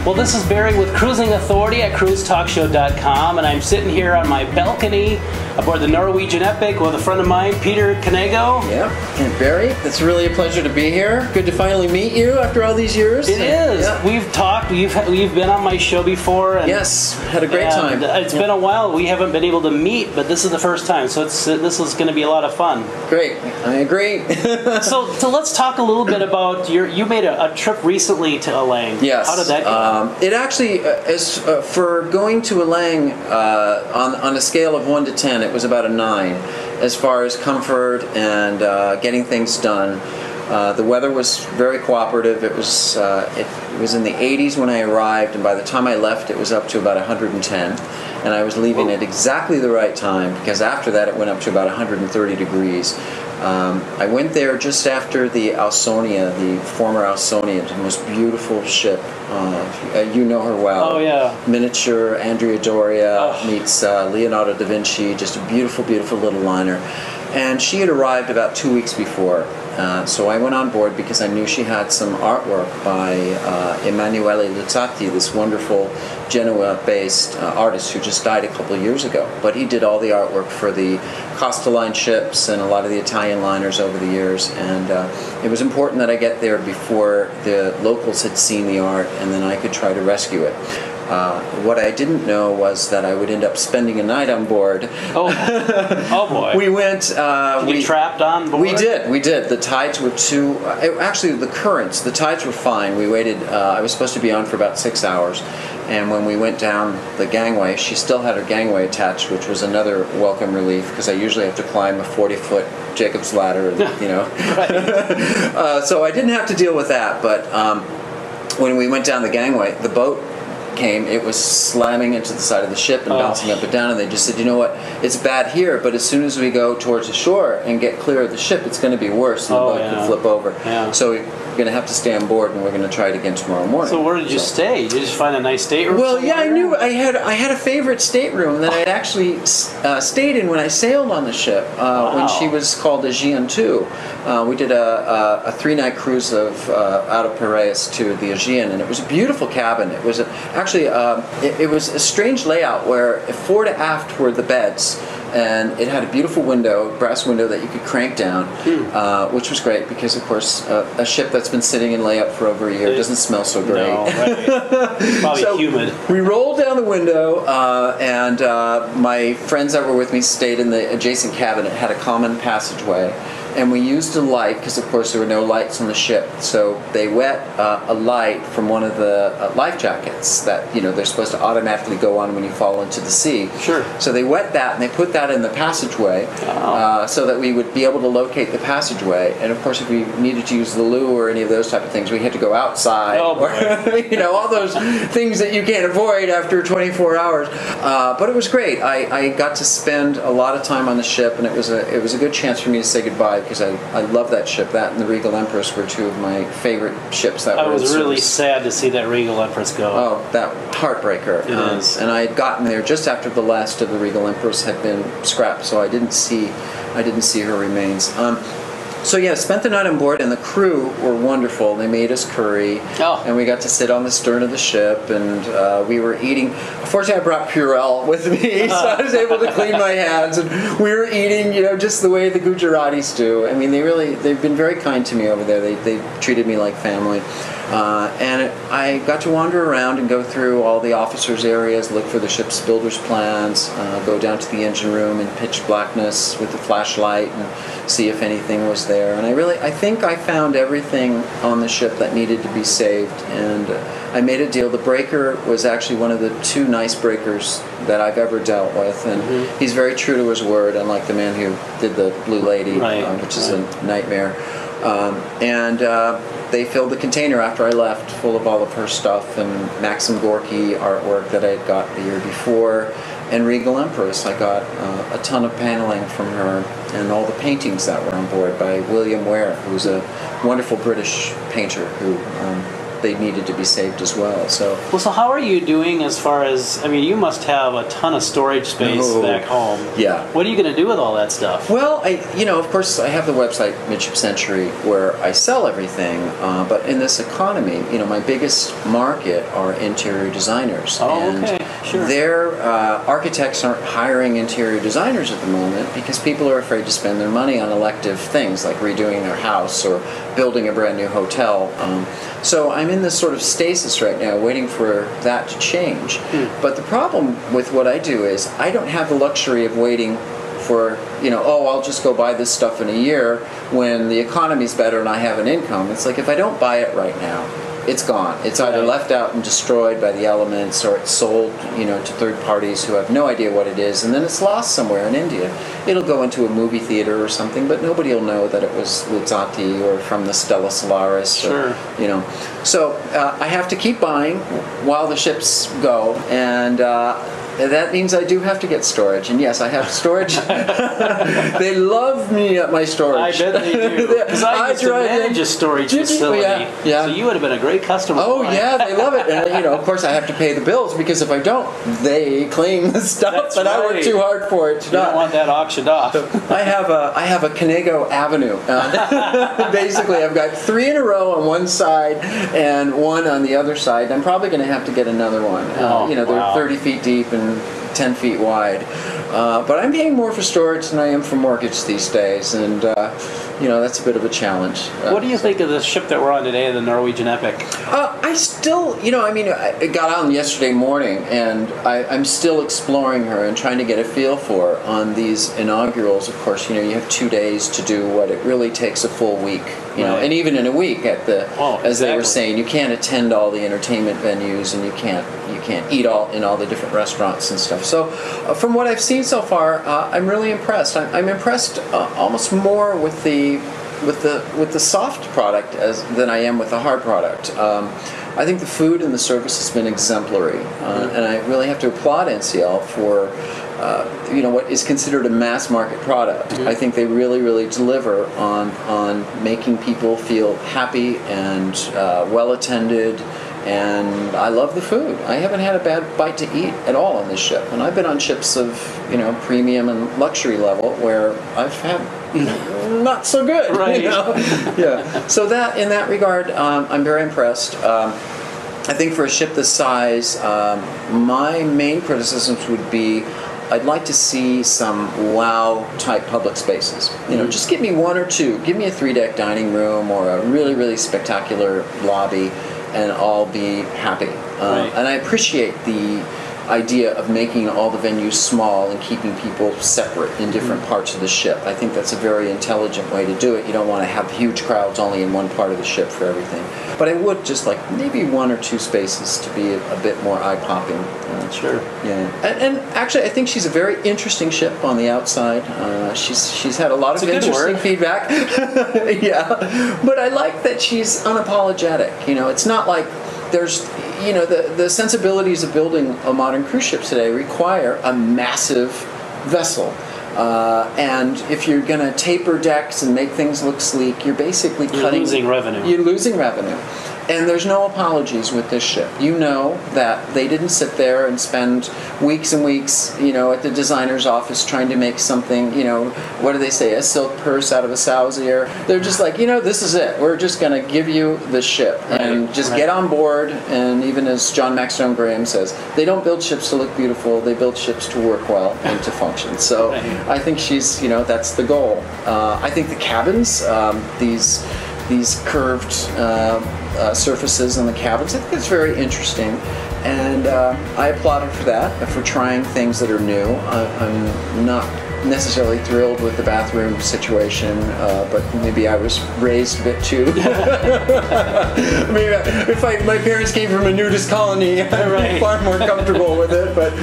Well, this is Barry with Cruising Authority at cruisetalkshow.com, and I'm sitting here on my balcony aboard the Norwegian Epic with a friend of mine, Peter Knego. Yeah, and Barry, it's really a pleasure to be here. Good to finally meet you after all these years. It is. Yeah. We've talked. We've been on my show before. And, yes, had a great time. It's been a while. We haven't been able to meet, but this is the first time, so this is going to be a lot of fun. Great, I agree. so let's talk a little bit about you made a trip recently to Alang. Yes. How did that go? It actually, for going to Alang, on a scale of 1 to 10, it was about a 9 as far as comfort and getting things done. The weather was very cooperative. It was in the 80s when I arrived, and by the time I left, it was up to about 110. And I was leaving at exactly the right time, because after that it went up to about 130 degrees. I went there just after the Ausonia, the former Ausonia, the most beautiful ship. You know her well. Oh, yeah. Miniature Andrea Doria meets Leonardo da Vinci, just a beautiful, beautiful little liner. And she had arrived about 2 weeks before. So I went on board because I knew she had some artwork by Emanuele Luzzati, this wonderful Genoa-based artist who just died a couple of years ago. But he did all the artwork for the Costa Line ships and a lot of the Italian liners over the years. And it was important that I get there before the locals had seen the art, and then I could try to rescue it. What I didn't know was that I would end up spending a night on board. Oh boy! We went. We trapped on board. We did. The tides were too. Actually, the currents. The tides were fine. We waited. I was supposed to be on for about 6 hours, and when we went down the gangway, she still had her gangway attached, which was another welcome relief, because I usually have to climb a 40-foot Jacob's ladder. You know. So I didn't have to deal with that. But when we went down the gangway, the boat came, it was slamming into the side of the ship and bouncing up and down, and they just said, you know what, it's bad here, but as soon as we go towards the shore and get clear of the ship, it's going to be worse, and the boat could flip over. So we're going to have to stay on board, and we're going to try it again tomorrow morning. So where did you stay? Did you just find a nice stateroom? Well, somewhere? yeah, I knew I had a favorite stateroom that I'd actually stayed in when I sailed on the ship when she was called Aegean II. We did a 3-night cruise out of Piraeus to the Aegean, and it was a beautiful cabin. It was it was a strange layout where fore to aft were the beds, and it had a beautiful window, brass window that you could crank down, which was great because, of course, a ship that's been sitting in layup for over a year doesn't smell so great. No, right. Probably humid. We rolled down the window, and my friends that were with me stayed in the adjacent cabin. It had a common passageway. And we used a light, because of course there were no lights on the ship, so they wet a light from one of the life jackets that, you know, they're supposed to automatically go on when you fall into the sea. Sure. So they wet that, and they put that in the passageway so that we would be able to locate the passageway. And of course, if we needed to use the loo or any of those type of things, we had to go outside. Oh, boy. You know, all those things that you can't avoid after 24 hours. But it was great. I got to spend a lot of time on the ship, and it was a good chance for me to say goodbye, because I love that ship. That and the Regal Empress were two of my favorite ships that were in service. I was really sad to see that Regal Empress go. Oh, that heartbreaker. It is. And I had gotten there just after the last of the Regal Empress had been scrapped, so I didn't see her remains. So yeah, spent the night on board, and the crew were wonderful. They made us curry, and we got to sit on the stern of the ship, and we were eating. Fortunately, I brought Purell with me, so I was able to clean my hands, and we were eating, you know, just the way the Gujaratis do. I mean, they've been very kind to me over there. They treated me like family. And I got to wander around and go through all the officers' areas, look for the ship's builder's plans, go down to the engine room in pitch blackness with the flashlight and see if anything was there. And I think I found everything on the ship that needed to be saved. And I made a deal. The breaker was actually one of the 2 nice breakers that I've ever dealt with, and he's very true to his word, unlike the man who did the Blue Lady, which is a nightmare. They filled the container after I left full of all of her stuff, and Maxim Gorky artwork that I had got the year before, and Regal Empress. I got a ton of paneling from her, and all the paintings that were on board by William Ware, who's a wonderful British painter who they needed to be saved as well. So how are you doing as far as, I mean, you must have a ton of storage space back home. Yeah. What are you going to do with all that stuff? Well, of course, I have the website Midship Century where I sell everything, but in this economy, my biggest market are interior designers. Oh, okay, sure. Their architects aren't hiring interior designers at the moment because people are afraid to spend their money on elective things like redoing their house or building a brand new hotel. So I'm in this sort of stasis right now, waiting for that to change. But the problem with what I do is I don't have the luxury of waiting for, I'll just go buy this stuff in a year when the economy's better and I have an income. It's like if I don't buy it right now, it's gone. It's either left out and destroyed by the elements, or it's sold, to third parties who have no idea what it is, and then it's lost somewhere in India. It'll go into a movie theater or something, but nobody will know that it was Luzzati or from the Stella Solaris. Sure. Or, So I have to keep buying while the ships go, and that means I do have to get storage. And yes, I have storage. They love me at my storage. I bet they do. Because I used to manage a storage facility. Yeah. So you would have been a great customer. Oh, yeah, they love it. And, of course, I have to pay the bills because if I don't, they claim the stuff that I worked too hard for it. You don't want that auctioned off. I have a Knego Avenue. Basically, I've got 3 in a row on one side and 1 on the other side. I'm probably going to have to get another one. They're 30 feet deep and 10 feet wide. But I'm paying more for storage than I am for mortgage these days, and that's a bit of a challenge. What do you think of the ship that we're on today, the Norwegian Epic? I still, I got on yesterday morning, and I'm still exploring her and trying to get a feel for her on these inaugurals. Of course, you have 2 days to do what it really takes a full week. And even in a week, as they were saying, you can't attend all the entertainment venues, and you can't eat in all the different restaurants and stuff. So, from what I've seen so far, I'm really impressed. I'm impressed almost more with the soft product than I am with the hard product. I think the food and the service has been exemplary, and I really have to applaud NCL for what is considered a mass market product. I think they really, really deliver on making people feel happy and well attended. And I love the food. I haven't had a bad bite to eat at all on this ship. And I've been on ships of, premium and luxury level where I've had not so good. Right. Yeah. So in that regard, I'm very impressed. I think for a ship this size, my main criticisms would be I'd like to see some wow-type public spaces. Just give me 1 or 2. Give me a 3-deck dining room or a really, really spectacular lobby, and I'll be happy. And I appreciate the idea of making all the venues small and keeping people separate in different parts of the ship. I think that's a very intelligent way to do it. You don't want to have huge crowds only in one part of the ship for everything. But I would just like maybe 1 or 2 spaces to be a bit more eye-popping. Sure. Yeah. And actually, I think she's a very interesting ship on the outside. She's had a lot of interesting feedback. Yeah. But I like that she's unapologetic. It's not like there's, the sensibilities of building a modern cruise ship today require a massive vessel. And if you're going to taper decks and make things look sleek, you're basically losing revenue. You're losing revenue. And there's no apologies with this ship. You know that they didn't sit there and spend weeks and weeks, at the designer's office trying to make something, what do they say, a silk purse out of a sow's ear. They're just like, this is it. We're just going to give you the ship and just get on board. And even as John Maxstone Graham says, they don't build ships to look beautiful. They build ships to work well and to function. So I think she's, that's the goal. I think the cabins, these curved surfaces on the cabins, I think it's very interesting, and I applaud her for that, for trying things that are new. I'm not necessarily thrilled with the bathroom situation, but maybe I was raised a bit too. Maybe if my parents came from a nudist colony, I'd be far more comfortable with it. But